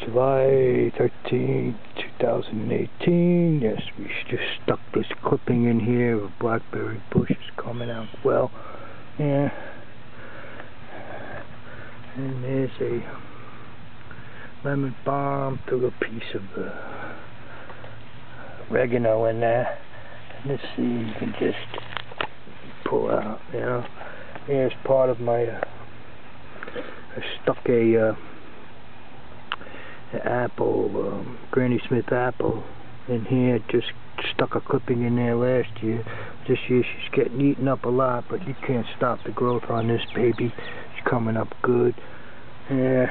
July 13, 2018. Yes, we just stuck this clipping in here of blackberry bushes coming out well. Yeah. And there's a lemon balm, threw a piece of oregano in there. And let's see, you can just pull out, you know. Here's part of my, I stuck a apple, Granny Smith apple in here. Just stuck a clipping in there last year. This year she's getting eaten up a lot, but you can't stop the growth on this baby. It's coming up good. Yeah,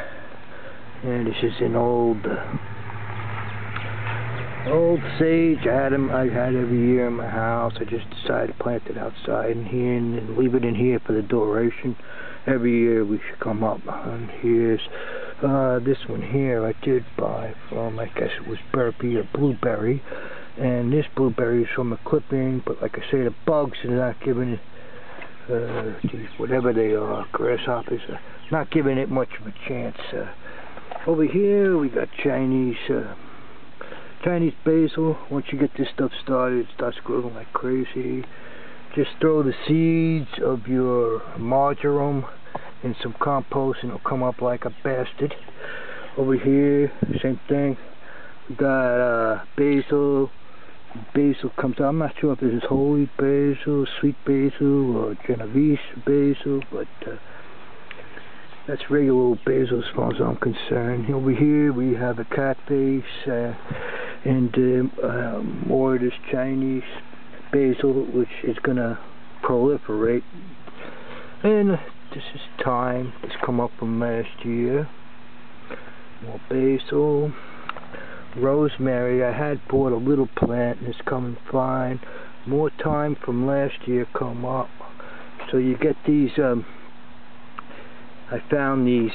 this is an old sage. I had every year in my house. I just decided to plant it outside in here and leave it in here for the duration. Every year we should come up. And here's this one here I did buy from, I guess it was Burpee or Blueberry. And this blueberry is from a clipping, but like I say, the bugs are not giving it, these whatever they are, grasshoppers, not giving it much of a chance. Over here we got Chinese basil. Once you get this stuff started, it starts growing like crazy. Just throw the seeds of your marjoram in some compost and it'll come up like a bastard. Over here, same thing. We got basil. Basil comes out. I'm not sure if this is holy basil, sweet basil, or Genovese basil, but that's regular old basil as far as I'm concerned. Over here we have a cat face and more of this Chinese basil, which is gonna proliferate. And this is thyme. This come up from last year. More basil. Rosemary. I had bought a little plant and it's coming fine. More thyme from last year come up. So you get these. I found these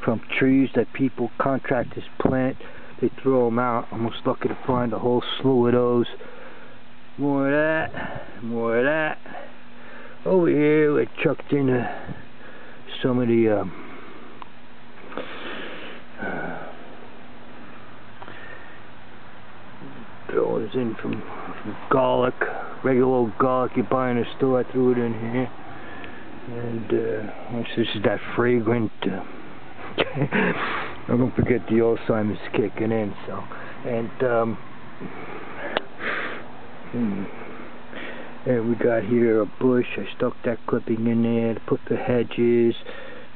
from trees that people contractors plant. They throw them out. I'm almost lucky to find a whole slew of those. More of that. More of that. Over here we chucked in some of the throw this in from garlic, regular old garlic you buy in the store. I threw it in here. And this is that fragrant, I don't forget the Alzheimer's kicking in, so, and we got here a bush. I stuck that clipping in there to put the hedges.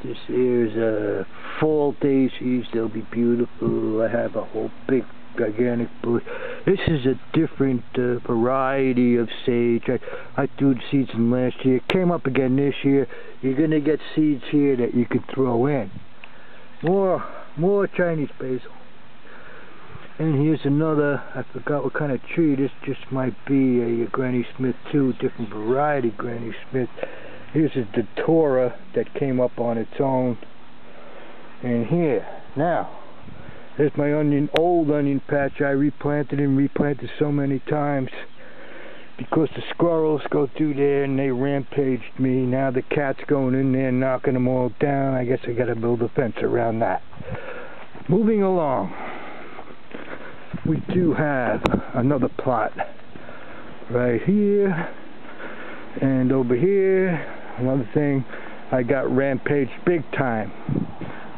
This here's fall daisies. They'll be beautiful. I have a whole big gigantic bush. This is a different variety of sage. I threw the seeds in last year. Came up again this year. You're gonna get seeds here that you can throw in. More Chinese basil. And here's another. I forgot what kind of tree. This just might be a Granny Smith too. Different variety Granny Smith. Here's a datura that came up on its own. And here now. There's my old onion patch. I replanted and replanted so many times because the squirrels go through there and they rampaged me. Now the cat's going in there knocking them all down. I guess I gotta build a fence around that. Moving along, we do have another plot right here and over here. Another thing, I got rampaged big time.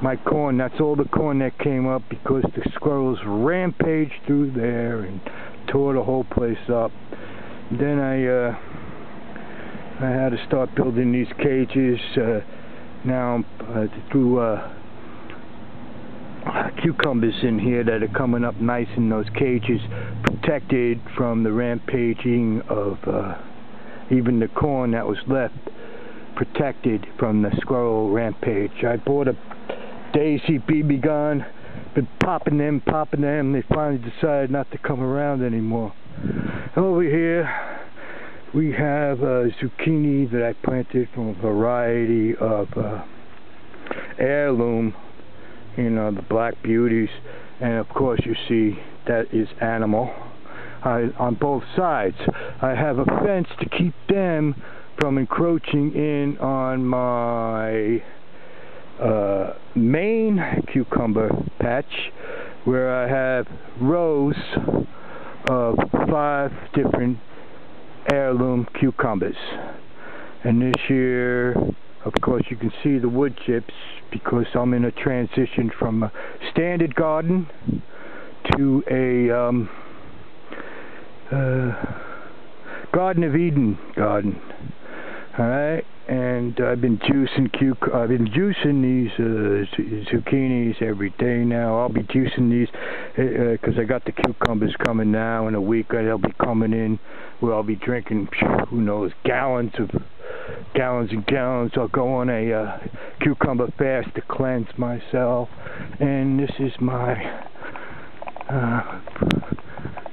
My corn, that's all the corn that came up because the squirrels rampaged through there and tore the whole place up. Then I had to start building these cages. Now threw cucumbers in here that are coming up nice in those cages, protected from the rampaging of even the corn that was left, protected from the squirrel rampage. I bought a Daisy BB gun, been popping them. They finally decided not to come around anymore. Over here we have zucchini that I planted from a variety of heirloom, the black beauties, and of course you see that is animal. On both sides I have a fence to keep them from encroaching in on my main cucumber patch where I have rows of 5 different heirloom cucumbers. And this year, of course, you can see the wood chips because I'm in a transition from a standard garden to a Garden of Eden garden. Alright, and I've been juicing these zucchinis every day now. I'll be juicing these because I got the cucumbers coming now. In a week they'll be coming in where I'll be drinking, who knows, gallons and gallons. I'll go on a cucumber fast to cleanse myself. And this is my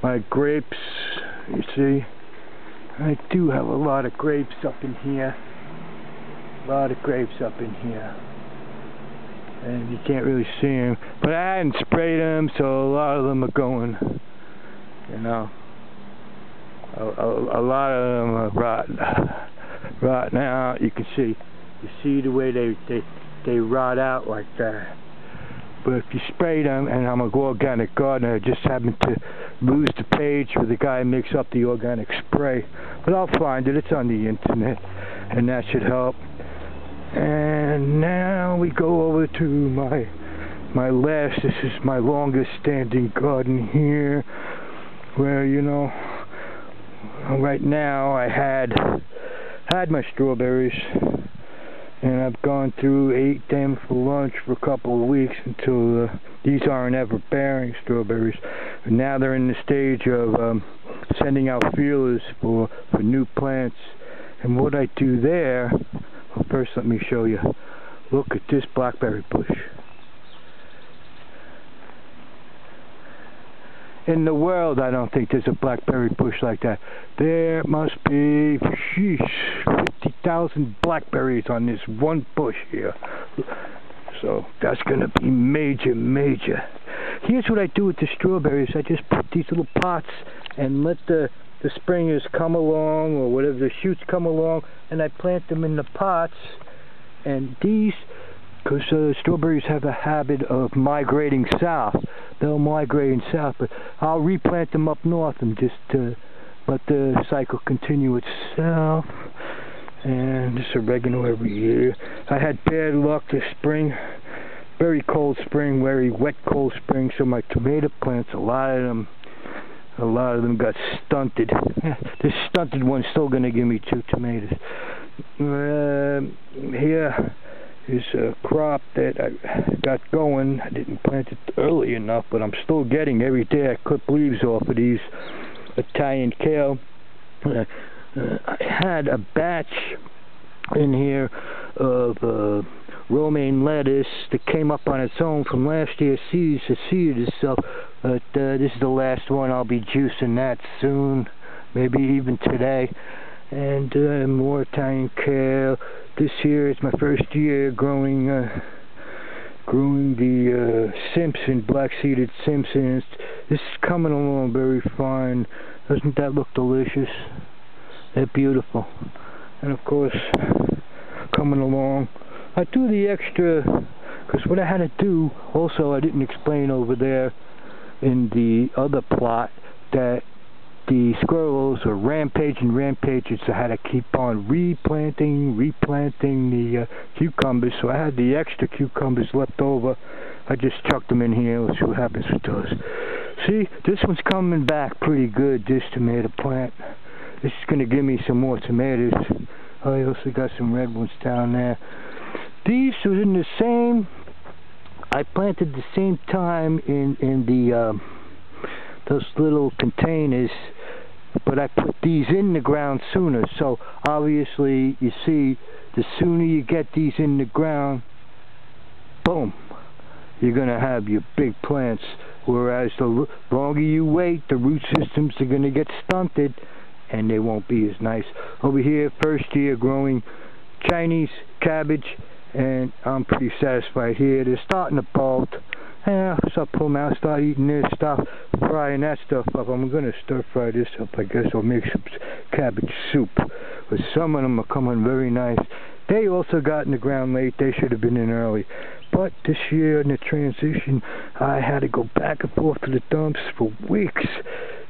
my grapes. You see, I do have a lot of grapes up in here. And you can't really see them, but I hadn't sprayed them, so a lot of them are going, you know, a lot of them are rotting out. You can see the way they rot out like that. But if you spray them, and I'm an organic gardener, I just happened to lose the page where the guy makes up the organic spray. But I'll find it. It's on the internet, and that should help. And now we go over to my last. This is my longest standing garden here, where, you know, right now I had my strawberries. And I've gone through, ate them for lunch for a couple of weeks until these aren't ever bearing strawberries. And now they're in the stage of sending out feelers for new plants. And what I do there, well, first let me show you. Look at this blackberry bush. In the world, I don't think there's a blackberry bush like that. There must be, 50,000 blackberries on this one bush here. So that's going to be major. Here's what I do with the strawberries. I just put these little pots and let the springers come along, or whatever, the shoots come along, and I plant them in the pots. And these, because strawberries have a habit of migrating south. They'll migrate south, but I'll replant them up north and just let the cycle continue itself. And just oregano every year. I had bad luck this spring. Very cold spring, very wet cold spring, so my tomato plants, a lot of them got stunted. This stunted one's still going to give me 2 tomatoes. Here is a crop that I got going. I didn't plant it early enough, but I'm still getting, every day I clip leaves off of these Italian kale. I had a batch in here of romaine lettuce that came up on its own from last year's seeds. It seeded itself, but this is the last one. I'll be juicing that soon, maybe even today. And more Italian kale. This year is my first year growing the Simpson, black-seeded Simpsons. This is coming along very fine. Doesn't that look delicious? They're beautiful. And of course, coming along, I do the extra, because what I had to do, also I didn't explain over there in the other plot, that the squirrels are rampaging, so I had to keep on replanting the cucumbers. So I had the extra cucumbers left over. I just chucked them in here. Let's see what happens with those. See, this one's coming back pretty good, this tomato plant. This is going to give me some more tomatoes. I also got some red ones down there. These was in the same, I planted the same time in the those little containers, but I put these in the ground sooner. So obviously, you see, the sooner you get these in the ground, boom, you're going to have your big plants. Whereas the longer you wait, the root systems are going to get stunted, and they won't be as nice. Over here, first year growing Chinese cabbage, and I'm pretty satisfied here. They're starting to bolt. So I'll pull them out, start eating this stuff, frying that stuff up. I'm going to stir fry this up. I guess I'll make some cabbage soup. But some of them are coming very nice. They also got in the ground late. They should have been in early. But this year in the transition, I had to go back and forth to the dumps for weeks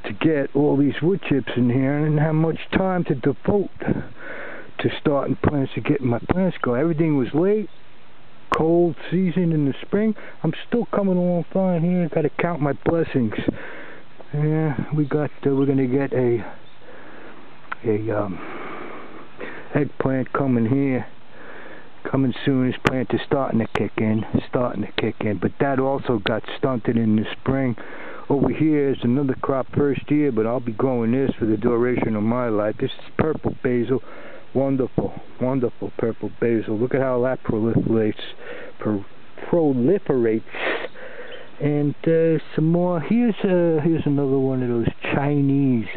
to get all these wood chips in here. I didn't have much time to devote to starting plants, to getting my plants going. Everything was late. Cold season in the spring. I'm still coming along fine here. Got to count my blessings. Yeah, we're gonna get a eggplant coming here. Coming soon. This plant is starting to kick in. But that also got stunted in the spring. Over here is another crop first year, but I'll be growing this for the duration of my life. This is purple basil. Wonderful, wonderful purple basil. Look at how that proliferates. And some more. Here's another one of those Chinese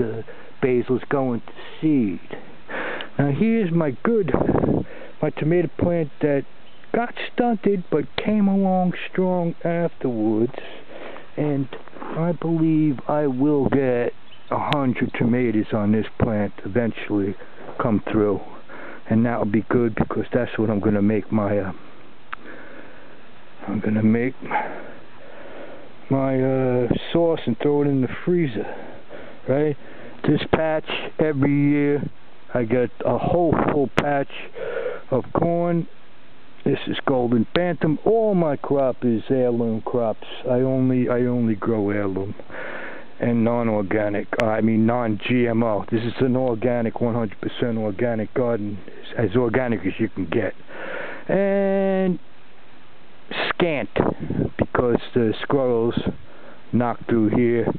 basils going to seed. Now here's my tomato plant that got stunted but came along strong afterwards, and I believe I will get 100 tomatoes on this plant eventually come through, and that'll be good because that's what I'm gonna make my sauce and throw it in the freezer. Right? This patch every year I get a whole full patch of corn. This is golden bantam. All my crop is heirloom crops. I only grow heirloom and non-organic. I mean non-GMO. This is an organic, 100% organic garden, as organic as you can get. And scant because the squirrels knocked through here.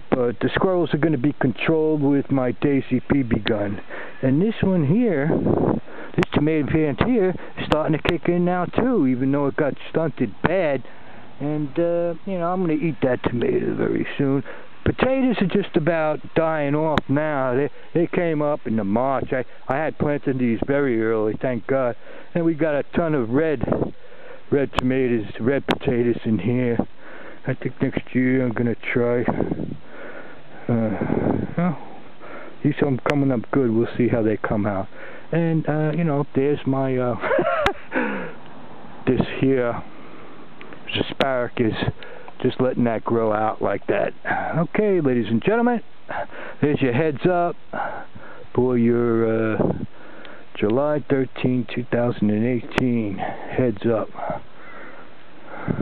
But the squirrels are going to be controlled with my Daisy BB gun. And this one here, this tomato plant here, is starting to kick in now too, even though it got stunted bad. And, you know, I'm going to eat that tomato very soon. Potatoes are just about dying off now. They came up in the March. I had planted these very early, thank God. And we got a ton of red tomatoes, red potatoes in here. I think next year I'm going to try. Well, these are coming up good. We'll see how they come out. And, you know, there's my, this here is asparagus. Just letting that grow out like that. Okay, ladies and gentlemen, there's your heads up for your July 13, 2018 heads up.